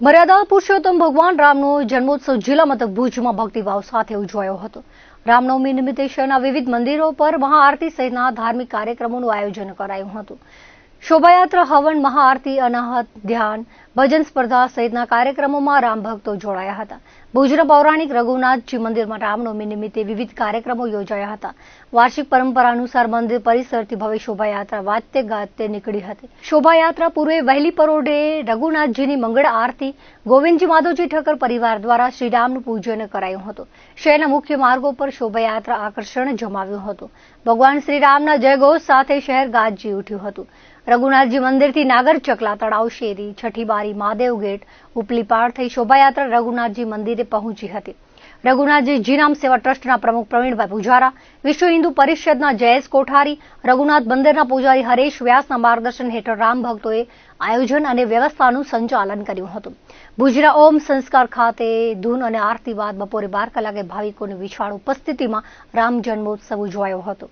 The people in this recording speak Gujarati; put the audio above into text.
મર્યાદા પુરુષોત્તમ ભગવાન રામનો જન્મોત્સવ જિલ્લા મથક ભુજમાં ભક્તિભાવ સાથે ઉજવાયો હતો। રામનવમી નિમિત્તે શહેરના વિવિધ મંદિરો પર મહાઆરતી સહિતના ધાર્મિક કાર્યક્રમોનું આયોજન કરાયું હતું। શોભાયાત્રા, હવન, મહાઆરતી, અનાહત, ધ્યાન, ભજન સ્પર્ધા સહિતના કાર્યક્રમોમાં રામ ભક્તો જોડાયા હતા। ભુજના પૌરાણિક રઘુનાથજી મંદિરમાં રામનવમી નિમિત્તે વિવિધ કાર્યક્રમો યોજાયા હતા। વાર્ષિક પરંપરા અનુસાર મંદિર પરિસરથી ભવ્ય શોભાયાત્રા વાજતે ગાજતે નીકળી હતી। શોભાયાત્રા પૂર્વે વહેલી પરોઢે રઘુનાથજીની મંગળ આરતી ગોવિંદજી માધવજી ઠક્કર પરિવાર દ્વારા શ્રીરામનું પૂજન કરાયું હતું। શહેરના મુખ્ય માર્ગો પર શોભાયાત્રા આકર્ષણ જમાવ્યું હતું। ભગવાન શ્રીરામના જયઘોષ સાથે શહેર ગાજી ઉઠ્યું હતું। રઘુનાથજી મંદિરથી નાગર ચકલા, તળાવ શેરી, છઠ્ઠીબારી, મહાદેવ ગેટ, ઉપલીપાડ થઈ શોભાયાત્રા રઘુનાથજી મંદિરે પહોંચી હતી। રઘુનાથજી જીનામ સેવા ટ્રસ્ટના પ્રમુખ પ્રવીણભાઈ પૂજારા, વિશ્વ હિન્દુ પરિષદના જયેશ કોઠારી, રઘુનાથ મંદિરના પૂજારી હરેશ વ્યાસના માર્ગદર્શન હેઠળ રામ ભક્તોએ આયોજન અને વ્યવસ્થાનું સંચાલન કર્યું હતું। ભુજના ઓમ સંસ્કાર ખાતે ધૂન અને આરતી બાદ બપોરે 12 કલાકે ભાવિકોની વિશાળ ઉપસ્થિતિમાં રામ જન્મોત્સવ ઉજવાયો હતો।